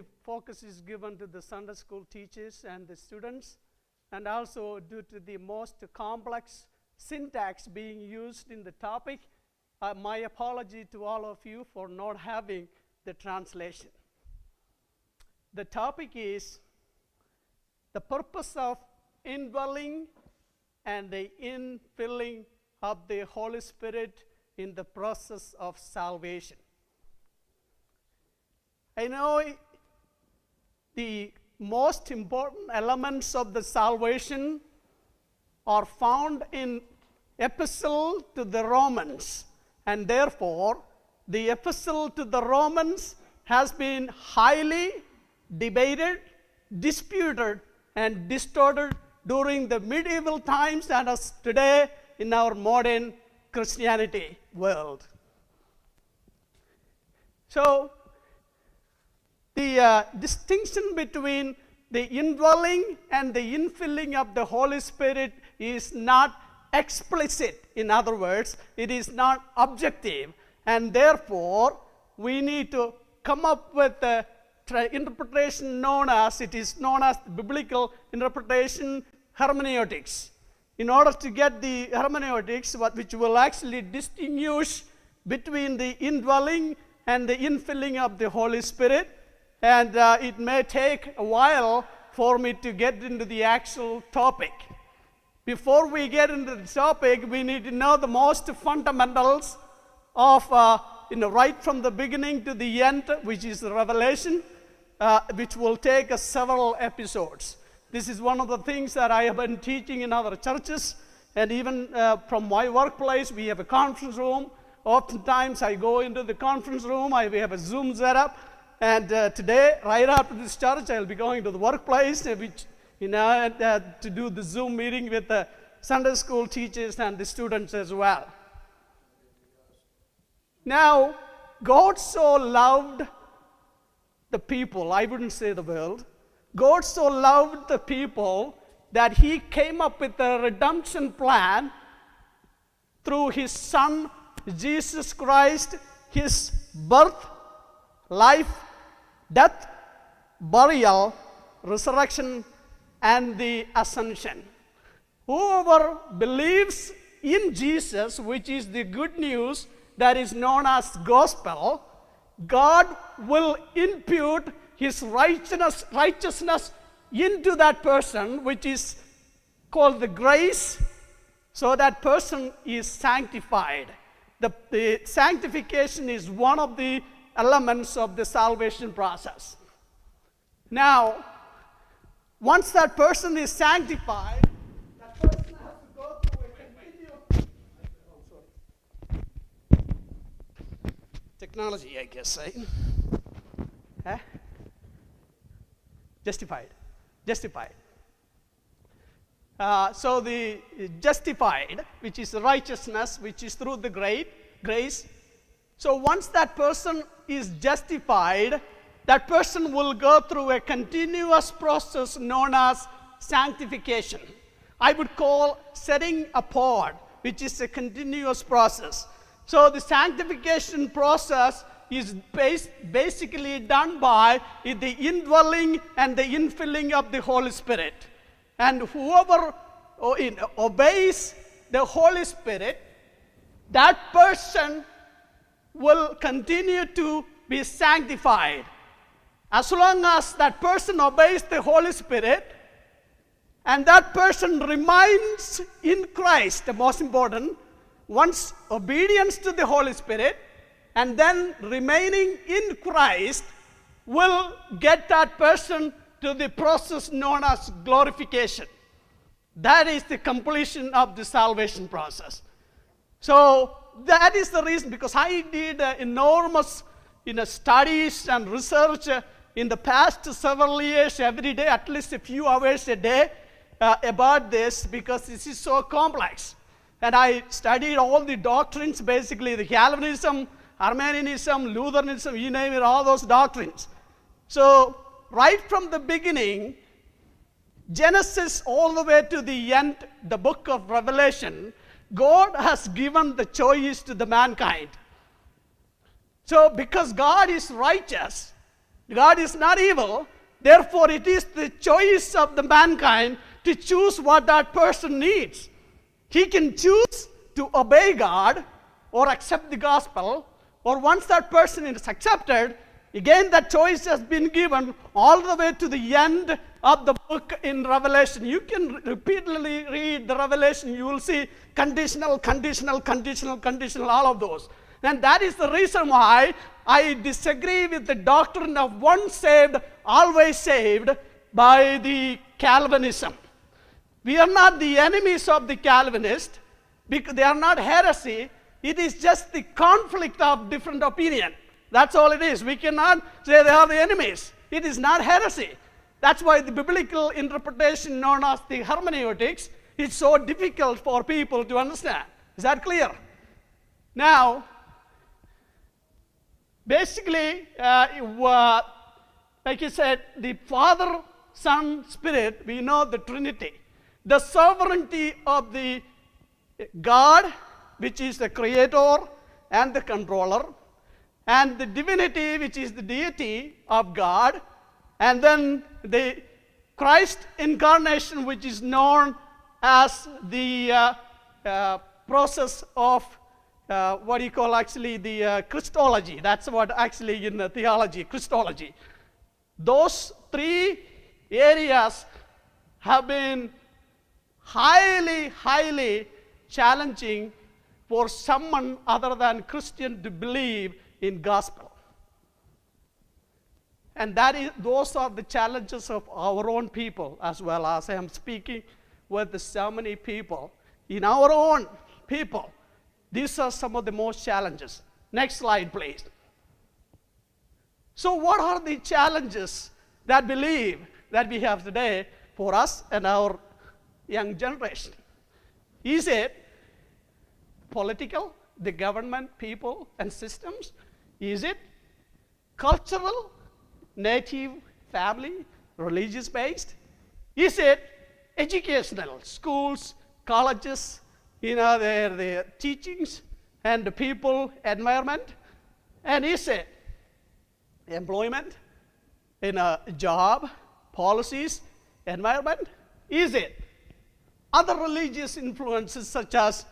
mostly focus is given to the Sunday school teachers and the students, and also due to the most complex syntax being used in the topic, my apology to all of you for not having the translation. The topic is the purpose of indwelling and the infilling of the Holy Spirit in the process of salvation. I know the most important elements of the salvation are found in Epistle to the Romans, and therefore the Epistle to the Romans has been highly debated, disputed, and distorted during the medieval times and as today in our modern Christianity world. So, the distinction between the indwelling and the infilling of the Holy Spirit is not explicit. In other words, it is not objective, and therefore we need to come up with a interpretation known as the biblical interpretation hermeneutics. In order to get the hermeneutics, which will actually distinguish between the indwelling and the infilling of the Holy Spirit, and it may take a while for me to get into the actual topic. Before we get into the topic, we need to know the most fundamentals of, right from the beginning to the end, which is the Revelation, which will take us several episodes. This is one of the things that I have been teaching in other churches, and even from my workplace, we have a conference room. Oftentimes, I go into the conference room, we have a Zoom setup, and today, right after this church, I'll be going to the workplace, which, to do the Zoom meeting with the Sunday school teachers and the students as well. Now, God so loved the people, I wouldn't say the world, God so loved the people that He came up with a redemption plan through His Son, Jesus Christ, His birth, life, death, burial, resurrection, and the ascension. Whoever believes in Jesus, which is the good news that is known as gospel, God will impute His righteousness into that person, which is called the grace, so that person is sanctified. The sanctification is one of the elements of the salvation process. Now, once that person is sanctified, that person has to go through a continuous technology, I guess, right? Huh? Justified. So the justified, which is righteousness, which is through the grace. So once that person is justified, that person will go through a continuous process known as sanctification. I would call setting apart, which is a continuous process. So the sanctification process is basically done by the indwelling and the infilling of the Holy Spirit. And whoever obeys the Holy Spirit, that person will continue to be sanctified. As long as that person obeys the Holy Spirit and that person remains in Christ, the most important, once obedience to the Holy Spirit and then remaining in Christ will get that person to the process known as glorification. That is the completion of the salvation process. So that is the reason, because I did enormous studies and research in the past several years, every day, at least a few hours a day, about this, because this is so complex. And I studied all the doctrines, basically the Calvinism, Arminianism, Lutheranism, you name it, all those doctrines. So right from the beginning, Genesis all the way to the end, the book of Revelation, God has given the choice to the mankind. So because God is righteous, God is not evil. Therefore, it is the choice of the mankind to choose what that person needs. He can choose to obey God or accept the gospel, or once that person is accepted, again that choice has been given all the way to the end of the book in Revelation. You can repeatedly read the Revelation. You will see conditional, conditional, conditional, conditional, all of those. And that is the reason why I disagree with the doctrine of once saved, always saved by the Calvinism. We are not the enemies of the Calvinists, because they are not heresy. It is just the conflict of different opinion. That's all it is. We cannot say they are the enemies. It is not heresy. That's why the biblical interpretation known as the hermeneutics is so difficult for people to understand. Is that clear? Now, basically, like I said, the Father, Son, Spirit, we know the Trinity. The sovereignty of the God, which is the creator and the controller, and the divinity, which is the deity of God, and then the Christ incarnation, which is known as the process of what do you call actually the Christology. That's what actually in theology, Christology. Those three areas have been highly, highly challenging for someone other than Christian to believe in gospel. And those are the challenges of our own people, as well as I am speaking with so many people. In our own people, these are some of the most challenges. Next slide, please. So what are the challenges that we have today for us and our young generation? Is it political, the government, people, and systems? Is it cultural, native, family, religious-based? Is it educational, schools, colleges, their teachings, and the people, environment? And is it employment, in a job, policies, environment? Is it other religious influences such as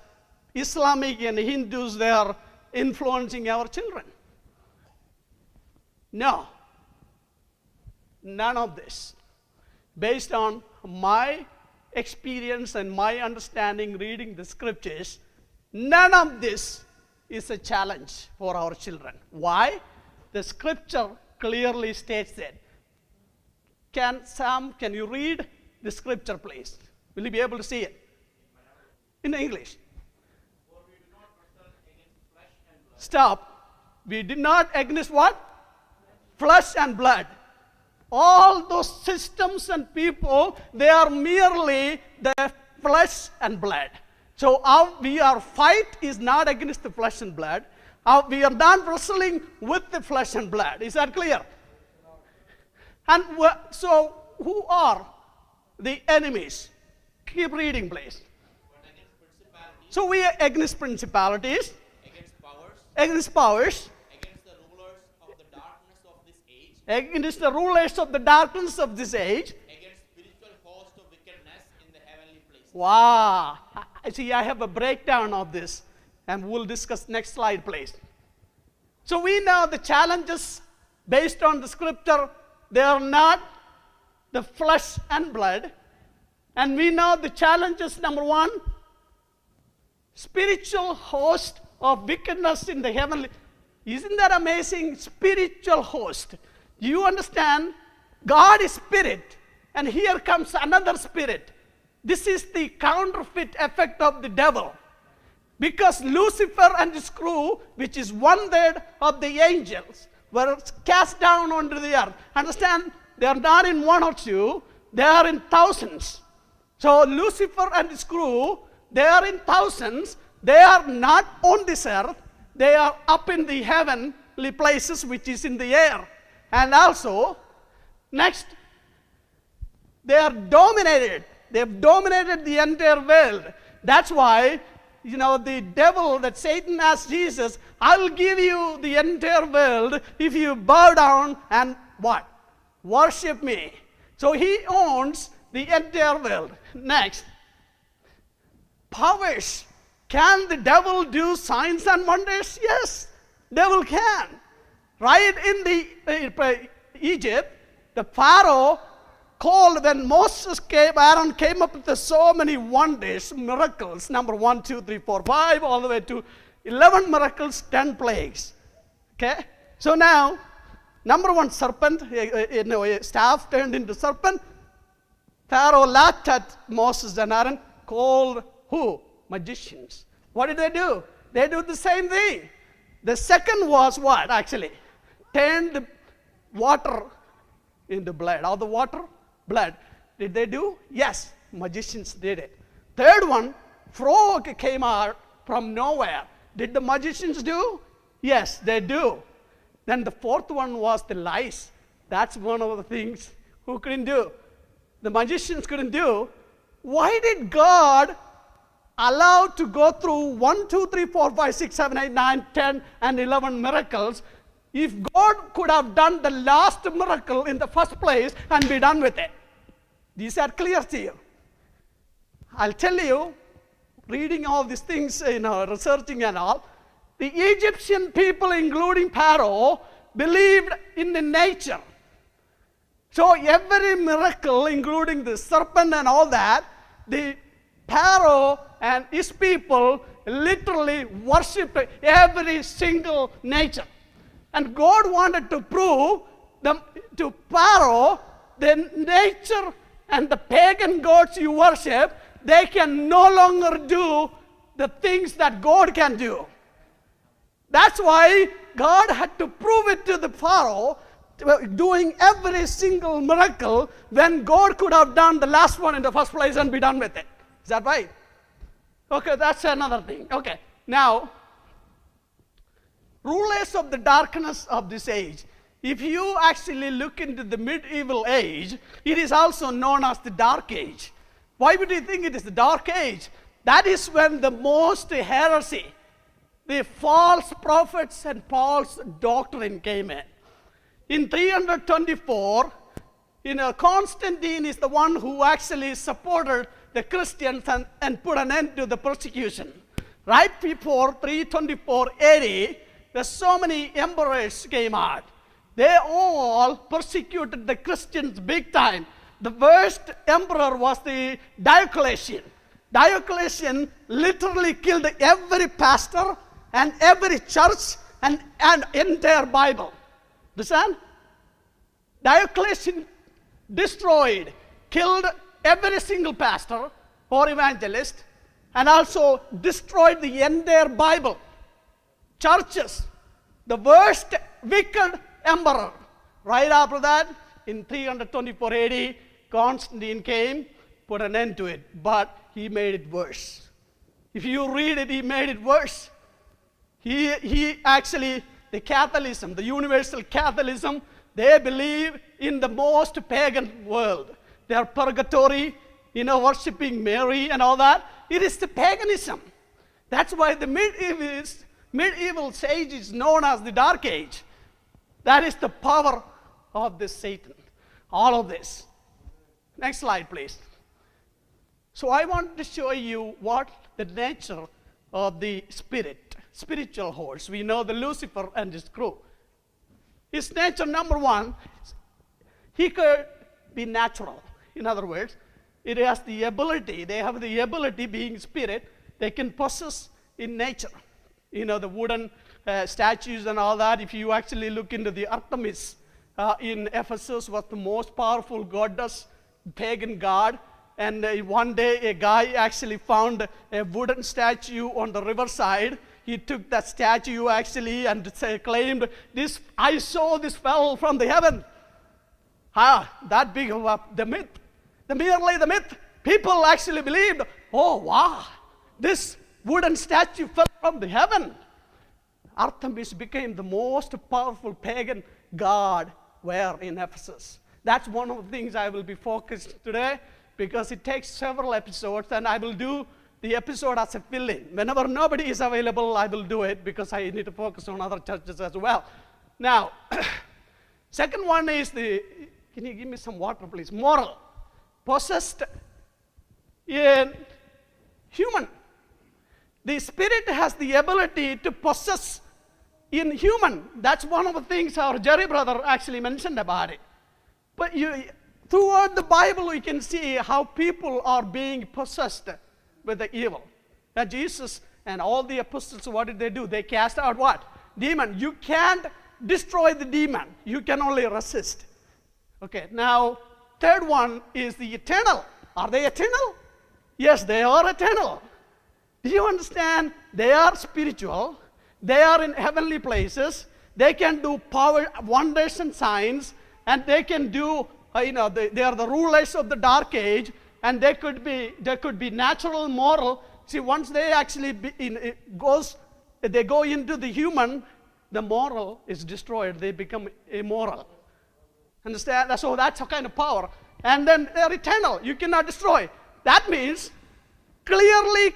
Islamic and Hindus, they are influencing our children? No. None of this. Based on my experience and my understanding reading the scriptures, none of this is a challenge for our children. Why? The scripture clearly states that. Sam, can you read the scripture, please? Will you be able to see it? In English. For we do not wrestle against flesh and blood. Stop. We did not against what? Flesh and blood. All those systems and people, they are merely the flesh and blood. So our fight is not against the flesh and blood. We are not wrestling with the flesh and blood. Is that clear? And so who are the enemies? Keep reading, please. So we are against principalities, against powers, against the rulers of the darkness of this age, against the rulers of the darkness of this age, against spiritual hosts of wickedness in the heavenly places. Wow. See, I have a breakdown of this, and we'll discuss next slide, please. So we know the challenges based on the scripture, they are not the flesh and blood. And we know the challenges, number one, spiritual host of wickedness in the heavenly. Isn't that amazing? Spiritual host. Do you understand? God is spirit, and here comes another spirit. This is the counterfeit effect of the devil. Because Lucifer and his crew, which is 1/3 of the angels, were cast down onto the earth. Understand? They are not in one or two, they are in thousands. So Lucifer and his crew, they are in thousands. They are not on this earth. They are up in the heavenly places, which is in the air. And also, next, they are dominated. They have dominated the entire world. That's why, the devil, that Satan asked Jesus, I will give you the entire world if you bow down and what? Worship me. So he owns the entire world. Next, powers. Can the devil do signs and wonders? Yes, devil can. Right in the Egypt, the Pharaoh called when Moses came, Aaron came up with so many wonders, miracles, number 1, 2, 3, 4, 5, all the way to 11 miracles, 10 plagues. Okay? So now, number 1, serpent, a staff turned into serpent. Pharaoh laughed at Moses and Aaron, called who? Magicians. What did they do? They do the same thing. The second was what actually? Turned water into blood. All the water, blood. Did they do? Yes, magicians did it. Third one, frog came out from nowhere. Did the magicians do? Yes, they do. Then the fourth one was the lice. That's one of the things who couldn't do. The magicians couldn't do. Why did God allow to go through 1, 2, 3, 4, 5, 6, 7, 8, 9, 10, and 11 miracles? If God could have done the last miracle in the first place and be done with it. These are clear to you. I'll tell you, reading all these things, researching and all, the Egyptian people, including Pharaoh, believed in the nature. So every miracle, including the serpent and all that, the Pharaoh and his people literally worshipped every single nature. And God wanted to prove to Pharaoh the nature and the pagan gods you worship, they can no longer do the things that God can do. That's why God had to prove it to the Pharaoh, doing every single miracle when God could have done the last one in the first place and be done with it. Is that right? Okay, that's another thing. Okay, now, rulers of the darkness of this age. If you actually look into the medieval age, it is also known as the Dark Age. Why would you think it is the Dark Age? That is when the most heresy, the false prophets and false doctrine came in. In 324, Constantine is the one who actually supported the Christians and put an end to the persecution. Right before 324 AD, there's so many emperors came out. They all persecuted the Christians big time. The worst emperor was the Diocletian. Diocletian literally killed every pastor and every church and entire Bible. Understand? Diocletian destroyed, killed every single pastor or evangelist, and also destroyed the entire Bible. Churches, the worst wicked emperor. Right after that, in 324 AD, Constantine came, put an end to it, but he made it worse. If you read it, he made it worse. He actually, the Catholicism, the universal Catholicism, they believe in the most pagan world. They are purgatory, worshipping Mary and all that. It is the paganism. That's why the medieval age is known as the Dark Age. That is the power of this Satan. All of this. Next slide, please. So I want to show you what the nature of the spiritual horse. We know the Lucifer and his crew. His nature, number one, he could be natural. In other words, it has the ability, they have the ability, being spirit, they can possess in nature. The wooden statues and all that. If you actually look into the Artemis in Ephesus, was the most powerful goddess, pagan god. And one day a guy actually found a wooden statue on the riverside. He took that statue actually and claimed, I saw this fell from the heaven. That big of the myth. Merely the myth. People actually believed, oh wow, this wooden statue fell from the heaven. Artemis became the most powerful pagan god where in Ephesus. That's one of the things I will be focused today, because it takes several episodes, and I will do the episode as a fill-in. Whenever nobody is available, I will do it, because I need to focus on other churches as well. Now, Second one is can you give me some water, please? Moral. Possessed in human. The spirit has the ability to possess in human. That's one of the things our Jerry brother actually mentioned about it. But throughout the Bible, we can see how people are being possessed with the evil. That Jesus and all the apostles, what did they do? They cast out what? Demon. You can't destroy the demon. You can only resist. Okay, now, third one is the eternal. Are they eternal? Yes, they are eternal. Do you understand? They are spiritual. They are in heavenly places. They can do power, wonders, and signs. And they can do, they are the rulers of the dark age. And they could be natural, moral. See, once they actually they go into the human, the moral is destroyed. They become immoral. Understand? So that's a kind of power. And then they're eternal. You cannot destroy. That means clearly,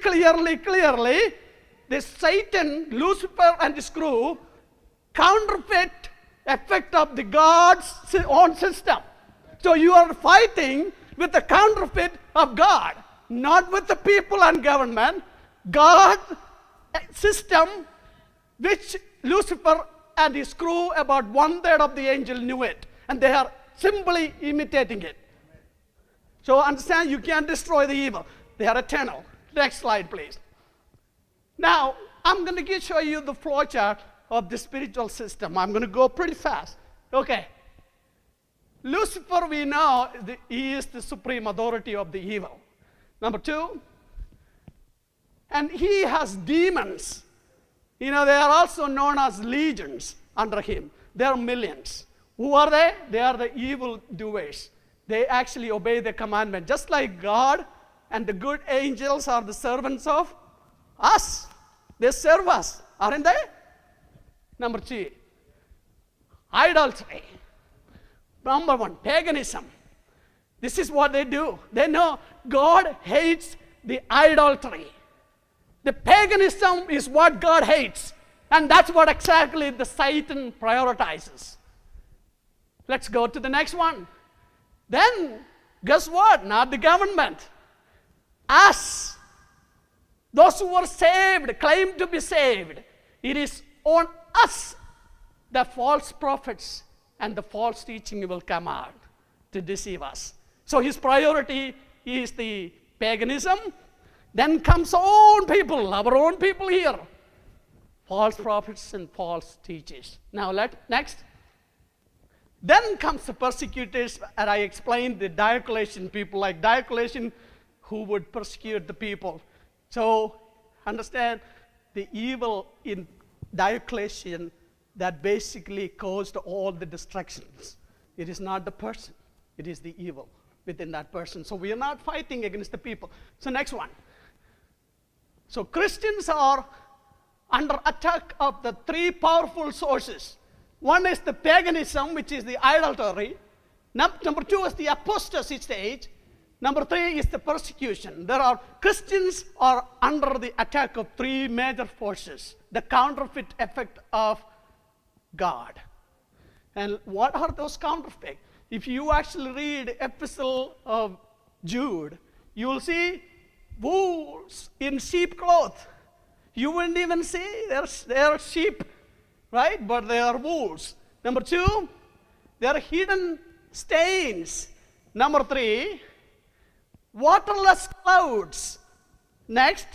this Satan, Lucifer, and his crew counterfeit effect of the God's own system. So you are fighting with the counterfeit of God, not with the people and government. God's system, which Lucifer and his crew, about 1/3 of the angel knew it, and they are simply imitating it. So understand, you can't destroy the evil. They are eternal. Next slide, please. Now, I'm going to show you the flow chart of the spiritual system. I'm going to go pretty fast. Okay. Lucifer, we know, he is the supreme authority of the evil. Number 2, and he has demons. They are also known as legions under him. There are millions. Who are they? They are the evil doers. They actually obey the commandment. Just like God and the good angels are the servants of us. They serve us, aren't they? Number 3, idolatry. Number 1, paganism. This is what they do. They know God hates the idolatry. The paganism is what God hates. And that's what exactly the Satan prioritizes. Let's go to the next one. Then, guess what? Not the government. Us. Those who are saved, claim to be saved. It is on us the false prophets and the false teaching will come out to deceive us. So his priority is the paganism. Then comes our own people here. False prophets and false teachers. Now next. Then comes the persecutors, and I explained the Diocletian people, like Diocletian who would persecute the people. So understand the evil in Diocletian that basically caused all the destructions. It is not the person, it is the evil within that person. So we are not fighting against the people. So next one. So Christians are under attack of the 3 powerful sources. One is the paganism, which is the idolatry. Number 2 is the apostasy stage. Number 3 is the persecution. Christians are under the attack of 3 major forces. The counterfeit effect of God. And what are those counterfeit? If you actually read Epistle of Jude, you will see wolves in sheep cloth. You wouldn't even see they are sheep, right? But they are wolves. Number 2, there are hidden stains. Number 3, waterless clouds. Next,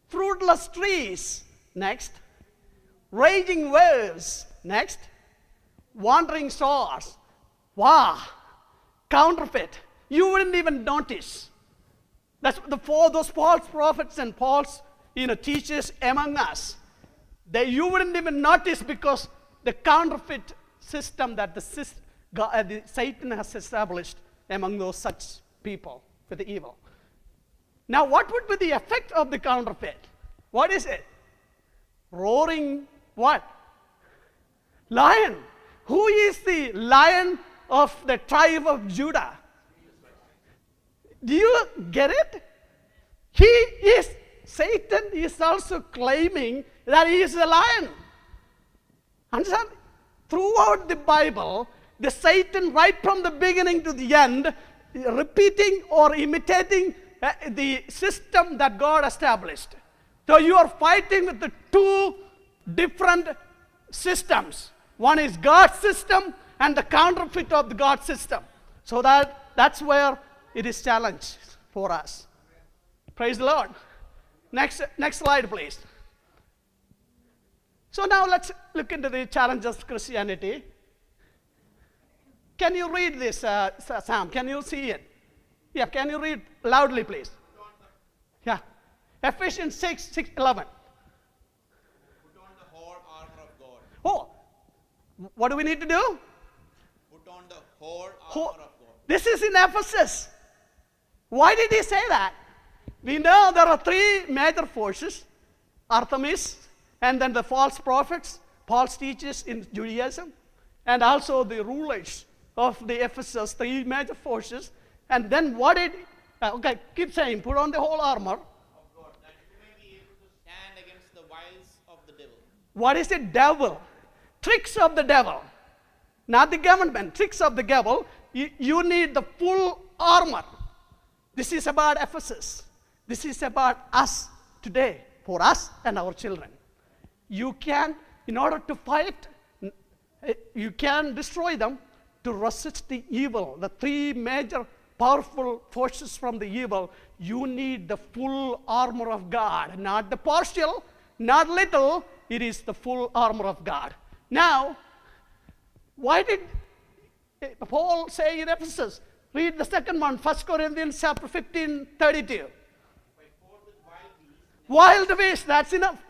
fruitless trees. Next, raging waves. Next, wandering stars. Wow, counterfeit. You wouldn't even notice. That's those false prophets and false teachers among us. You wouldn't even notice because the counterfeit system that Satan has established among those such people with the evil. Now, what would be the effect of the counterfeit? What is it? Roaring what? Lion. Who is the lion of the tribe of Judah? Do you get it? Satan is also claiming that he is a lion. Understand? throughout the Bible, the Satan, right from the beginning to the end, repeating or imitating the system that God established. So you are fighting with the two different systems. One is God's system and the counterfeit of the God's system. So that's where it is challenged for us. Praise the Lord. Next slide, please. So now let's look into the challenges of Christianity. Can you read this, Sam? Can you see it? Yeah, can you read loudly, please? Yeah. Ephesians 6:11. Put on the whole armor of God. Oh, what do we need to do? Put on the whole armor of God. This is in Ephesus. Why did he say that? We know there are three major forces: Artemis, and then the false prophets, false teachers in Judaism, and also the rulers of the Ephesus, three major forces. And then what did, okay, keep saying, put on the whole armor. Of God, that you may be able to stand against the wiles of the devil. What is it? Devil. Tricks of the devil. Not the government, tricks of the devil. You need the full armor. This is about Ephesus. This is about us today, for us and our children. You can, in order to fight, you can destroy them. To resist the evil, the three major powerful forces from the evil, you need the full armor of God, not the partial, not little, it is the full armor of God. Now, why did Paul say in Ephesus? Read the second one, 1 Corinthians chapter 15:32. Wild beast, that's enough.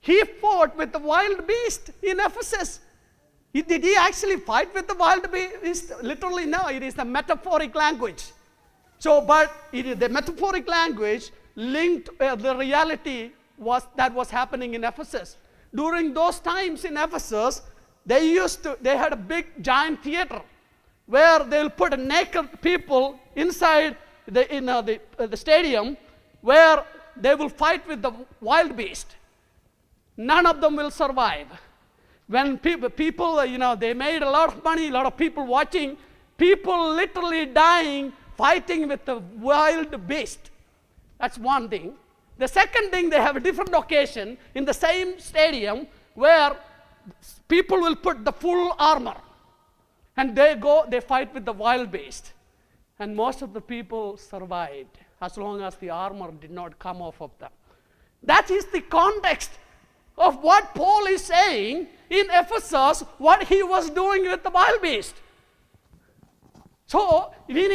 He fought with the wild beast in Ephesus. Did he actually fight with the wild beast? Literally, no. It is the metaphoric language. So, but it is the metaphoric language linked the reality that was happening in Ephesus. During those times in Ephesus, they had a big giant theater where they'll put naked people inside the stadium, where they will fight with the wild beast. None of them will survive. When people, they made a lot of money, a lot of people watching, people literally dying, fighting with the wild beast. That's one thing. The second thing, they have a different occasion in the same stadium where people will put the full armor. And they fight with the wild beast. And most of the people survived as long as the armor did not come off of them. That is the context of what Paul is saying in Ephesus, what he was doing with the wild beast. So we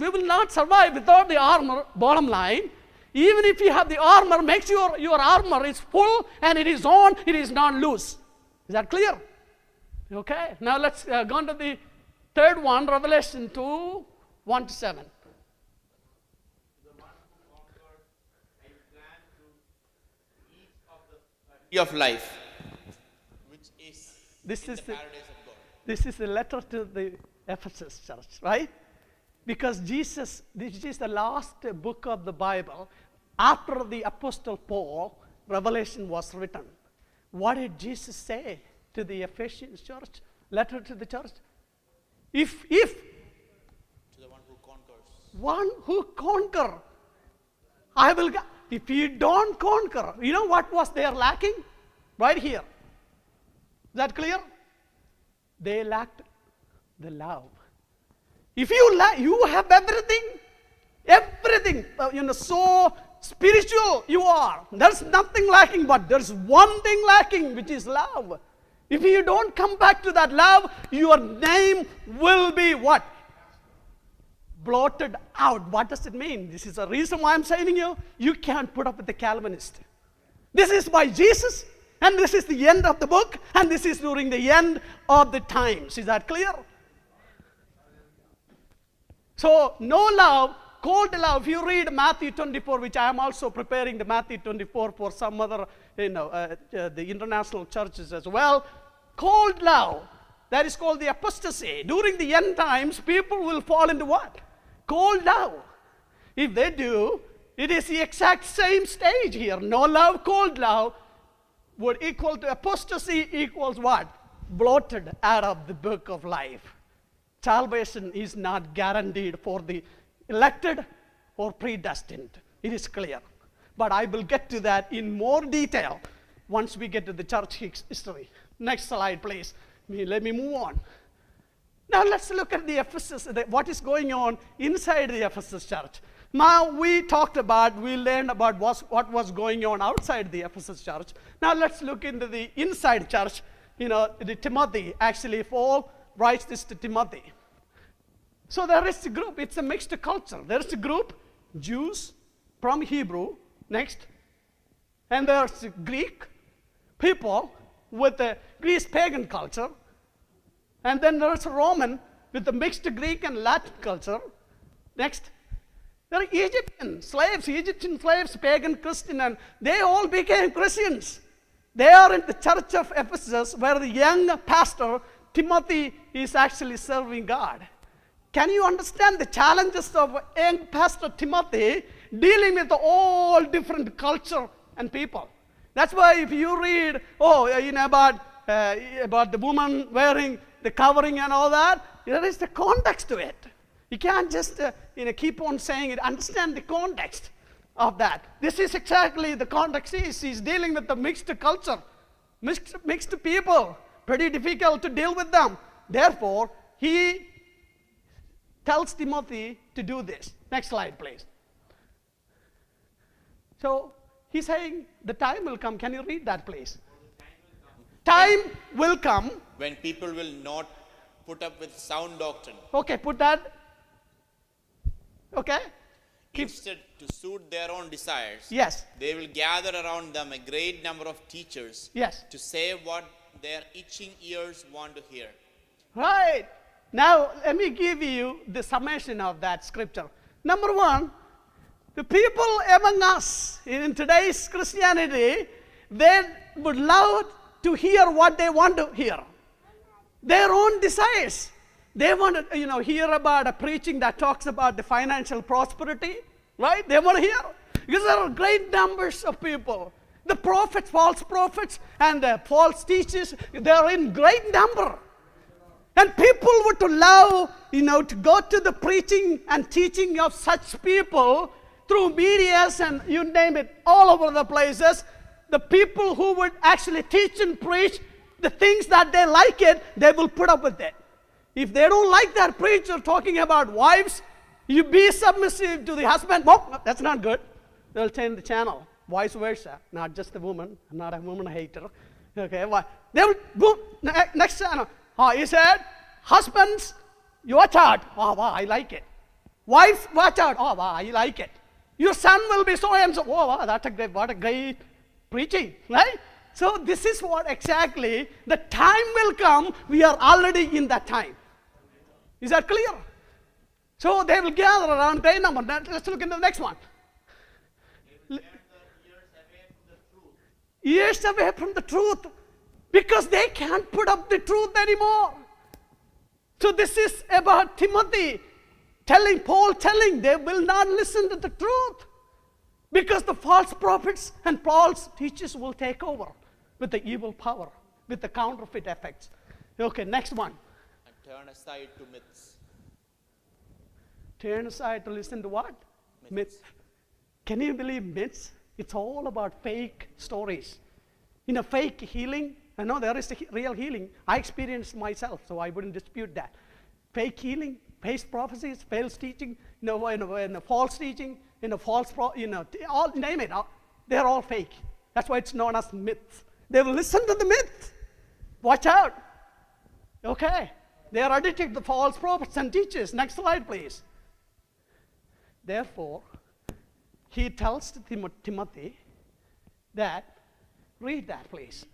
will not survive without the armor, bottom line. Even if you have the armor, make sure your armor is full and it is on, it is not loose. Is that clear? Okay, now let's go on to the third one, Revelation 2, 1-7. Of life, which is the paradise of God. This is the letter to the Ephesus church, right? Because this is the last book of the Bible. After the Apostle Paul, Revelation was written. What did Jesus say to the Ephesians church? Letter to the church. If To the one who conquers. One who conquer, I will. If you don't conquer, you know what was there lacking? Right here. Is that clear? They lacked the love. If you have everything, so spiritual you are. There's nothing lacking, but there's one thing lacking, which is love. If you don't come back to that love, your name will be what? Blotted out. What does it mean? This is the reason why I'm saying you can't put up with the Calvinist. This is by Jesus, and this is the end of the book, and this is during the end of the times. Is that clear? So, no love, cold love. If you read Matthew 24, which I am also preparing the Matthew 24 for some other, the international churches as well. Cold love, that is called the apostasy. During the end times, people will fall into what? Cold love. If they do, it is the exact same stage here. No love, cold love would equal to apostasy equals what? blotted out of the book of life. Salvation is not guaranteed for the elected or predestined. It is clear. But I will get to that in more detail once we get to the church history. Next slide, please. Let me move on. Now let's look at the Ephesus, what is going on inside the Ephesus church. Now we learned about what was going on outside the Ephesus church. Now let's look into the inside church. The Timothy, actually Paul writes this to Timothy. So there is a group, it's a mixed culture. There is a group, Jews from Hebrew, next. And there's Greek people with the Greece pagan culture. And then there's Roman with the mixed Greek and Latin culture. Next. There are Egyptian slaves, pagan Christian, and they all became Christians. They are in the church of Ephesus where the young pastor, Timothy, is actually serving God. Can you understand the challenges of young pastor Timothy dealing with all different culture and people? That's why if you read, about the woman wearing the covering and all that, there is the context to it. You can't just keep on saying it. Understand the context of that. This is exactly the context. He's dealing with the mixed culture, mixed people. Pretty difficult to deal with them. Therefore, he tells Timothy to do this. Next slide, please. So he's saying the time will come. Can you read that, please? Time will come when people will not put up with sound doctrine. Okay, put that. Okay. Instead, to suit their own desires, yes, they will gather around them a great number of teachers, yes, to say what their itching ears want to hear. Right. Now, let me give you the summation of that scripture. Number one, the people among us in today's Christianity, they would love to hear what they want to hear. Their own desires. They want to, hear about a preaching that talks about the financial prosperity, right? They want to hear. Because there are great numbers of people. The prophets, false prophets, and the false teachers, they are in great number. And people would to love, to go to the preaching and teaching of such people through medias and you name it, all over the places. The people who would actually teach and preach the things that they like it, they will put up with it. If they don't like that preacher talking about wives, you be submissive to the husband. Oh, that's not good. They'll change the channel. Vice versa. Not just the woman. I'm not a woman hater. Okay, they will go next channel. He said, husbands, you watch out. Oh, wow, I like it. Wife, watch out. Oh, wow, I like it. Your son will be so and so. Oh, wow, what a great preaching, right? So this is what exactly, the time will come, we are already in that time. Is that clear? So they will gather around day number. Let's look into the next one. Years away from the truth. Because they can't put up the truth anymore. So this is about Timothy Paul telling they will not listen to the truth. Because the false prophets and false teachers will take over with the evil power, with the counterfeit effects. Okay, next one. And turn aside to myths. Turn aside to listen to what? Myths. Can you believe myths? It's all about fake stories. Fake healing. I know there is a real healing. I experienced myself, so I wouldn't dispute that. Fake healing, false prophecies, false teaching, false teaching, all name it. They're all fake. That's why it's known as myths. They will listen to the myth. Watch out. Okay. They are addicted to the false prophets and teachers. Next slide, please. Therefore, he tells to Timothy that, read that, please.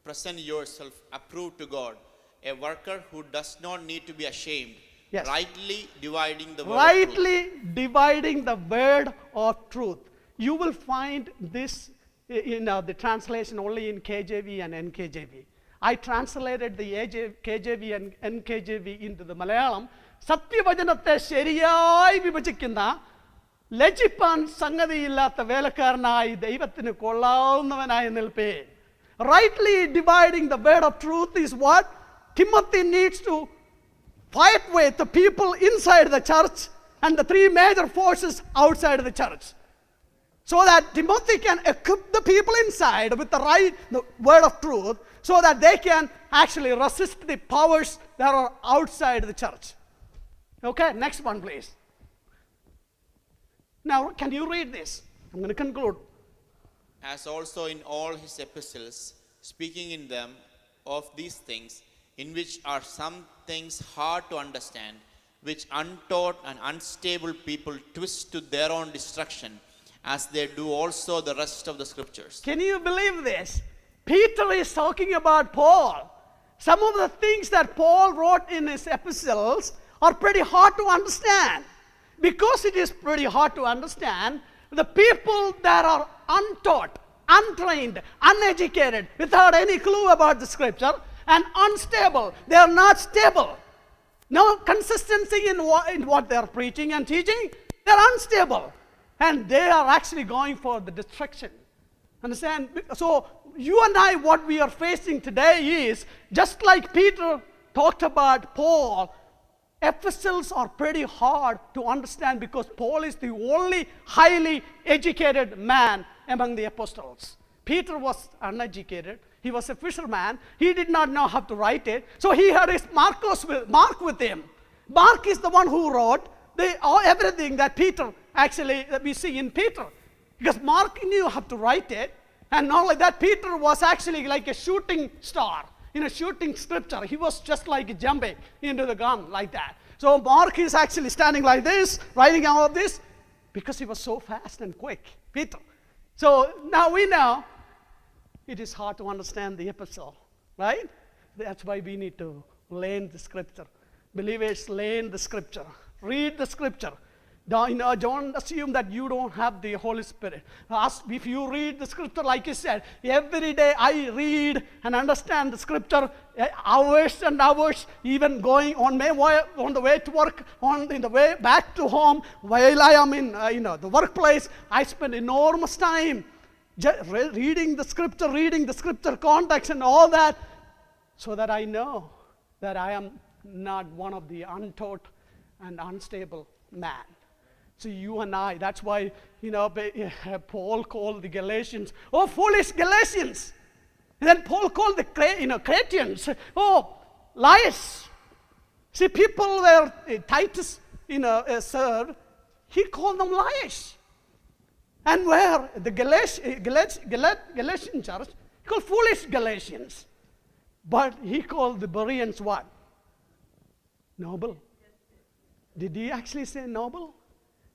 Present yourself approved to God, a worker who does not need to be ashamed, yes, rightly dividing the word rightly of truth. Dividing the word of truth. You will find this the translation only in KJV and NKJV. I translated the KJV and NKJV into the Malayalam. സത്യവചനത്തെ ശരിയായി വിഭജിക്കുന്ന ലജ്ജിപ്പാൻ സംഗതിയില്ലാത്ത വേലക്കാരനായി ദൈവത്തിന് കൊള്ളാവുന്നവനായി നിൽപ്പേ. rightly dividing the word of truth is what Timothy needs to fight with the people inside the church and the three major forces outside the church. So that Timothy can equip the people inside with the word of truth, so that they can actually resist the powers that are outside the church. Okay, next one, please. Now, can you read this? I'm going to conclude. As also in all his epistles, speaking in them of these things, in which are some things hard to understand, which untaught and unstable people twist to their own destruction, as they do also the rest of the scriptures. Can you believe this? Peter is talking about Paul. Some of the things that Paul wrote in his epistles are pretty hard to understand. Because it is pretty hard to understand, the people that are untaught, untrained, uneducated, without any clue about the scripture, and unstable, they are not stable. No consistency in what they are preaching and teaching, they are unstable. And they are actually going for the destruction. Understand? So you and I, what we are facing today is, just like Peter talked about Paul, epistles are pretty hard to understand because Paul is the only highly educated man among the apostles. Peter was uneducated. He was a fisherman. He did not know how to write it. So he had his Mark with him. Mark is the one who wrote everything that Peter actually we see in Peter. Because Mark knew how to write it. And not only that, Peter was actually like a shooting star in a shooting scripture. He was just like jumping into the gun like that. So Mark is actually standing like this, writing all of this, because he was so fast and quick, Peter. So now we know it is hard to understand the epistle, right? That's why we need to learn the scripture. Believers, learn the scripture. Read the scripture. Don't assume that you don't have the Holy Spirit. If you read the scripture, like you said, every day I read and understand the scripture, hours and hours, even going on the way to work, in the way back to home, while I am in the workplace, I spend enormous time reading the scripture context and all that, so that I know that I am not one of the untaught and unstable man. So you and I, that's why, Paul called the Galatians, oh, foolish Galatians. And then Paul called the Cretans, oh, liars. See, people were, Titus, served, he called them liars. And where the Galatian church, he called foolish Galatians. But he called the Bereans what? Noble. Did he actually say noble?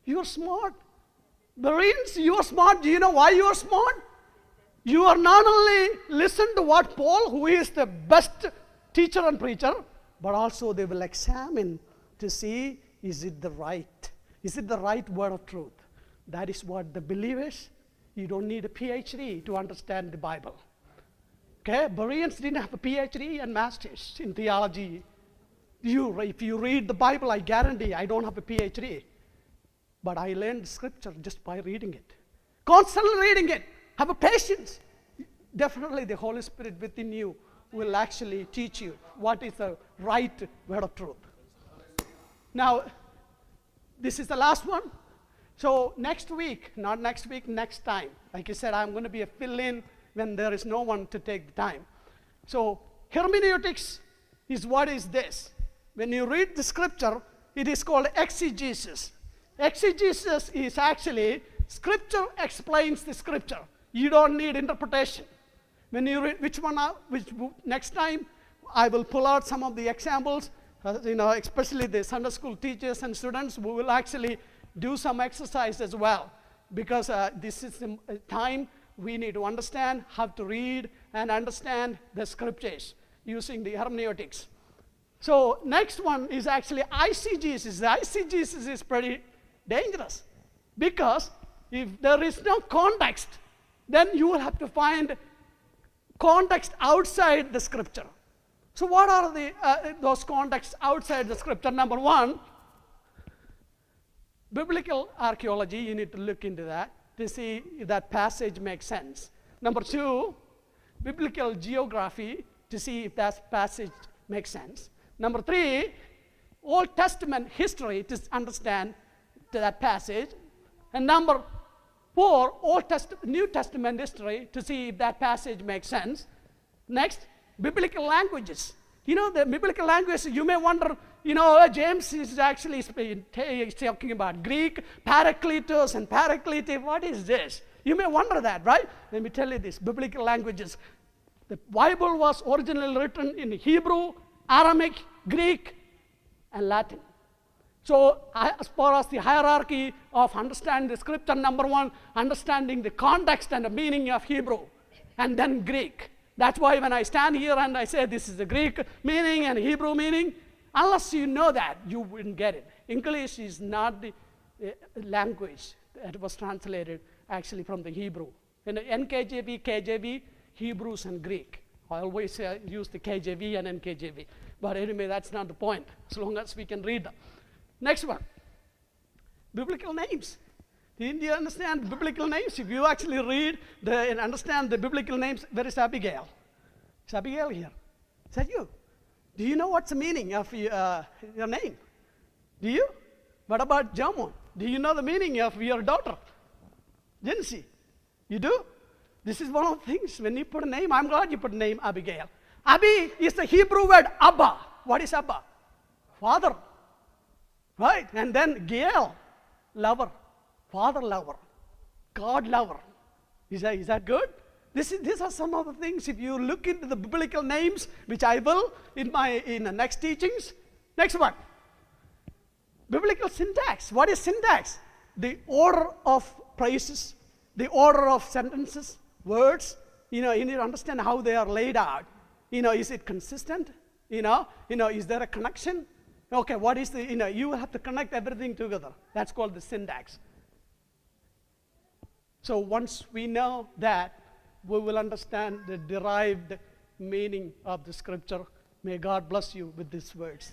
You are smart. Bereans, you are smart. Do you know why you are smart? You are not only listen to what Paul, who is the best teacher and preacher, but also they will examine to see, is it the right word of truth? That is what the believers, you don't need a PhD to understand the Bible. Okay, Bereans didn't have a PhD and masters in theology. If you read the Bible, I guarantee I don't have a PhD. But I learned scripture just by reading it. Constantly reading it. Have a patience. Definitely the Holy Spirit within you will actually teach you what is the right word of truth. Now, this is the last one. So next time. Like I said, I'm going to be a fill-in when there is no one to take the time. So hermeneutics is what is this. When you read the scripture, it is called exegesis. Exegesis is actually, scripture explains the scripture. You don't need interpretation. When you read, next time, I will pull out some of the examples, especially the Sunday school teachers and students, we will actually do some exercise as well. Because this is the time we need to understand how to read and understand the scriptures using the hermeneutics. So next one is actually eisegesis. The eisegesis is pretty dangerous, because if there is no context, then you will have to find context outside the scripture. So what are those contexts outside the scripture? Number one, biblical archaeology. You need to look into that to see if that passage makes sense. Number two, biblical geography to see if that passage makes sense. Number 3, Old Testament history to understand that passage. And number 4, New Testament history to see if that passage makes sense. Next, biblical languages. You know, the biblical languages, you may wonder, James is actually talking about Greek, Parakletos and Paraklete. What is this? You may wonder that, right? Let me tell you this, biblical languages. The Bible was originally written in Hebrew, Aramaic, Greek, and Latin. So as far as the hierarchy of understanding the scripture, number 1, understanding the context and the meaning of Hebrew, and then Greek. That's why when I stand here and I say this is the Greek meaning and Hebrew meaning, unless you know that, you wouldn't get it. English is not the language that was translated actually from the Hebrew. In the NKJV, KJV, Hebrews and Greek. I always use the KJV and NKJV. But anyway, that's not the point, as long as we can read them. Next one, biblical names. Didn't you understand biblical names? If you actually read and understand the biblical names, where is Abigail? Is Abigail here? Is that you? Do you know what's the meaning of your name? Do you? What about Jamon? Do you know the meaning of your daughter? Didn't she? You do? This is one of the things, when you put a name, I'm glad you put a name Abigail. Abi is the Hebrew word Abba. What is Abba? Father. Right? And then Gael, lover. Father lover. God lover. Is that good? These are some of the things, if you look into the biblical names, which I will in the next teachings. Next one. Biblical syntax. What is syntax? The order of phrases, the order of sentences, words. You need to understand how they are laid out. Is it consistent? Is there a connection? Okay, what is you have to connect everything together. That's called the syntax. So once we know that, we will understand the derived meaning of the scripture. May God bless you with these words.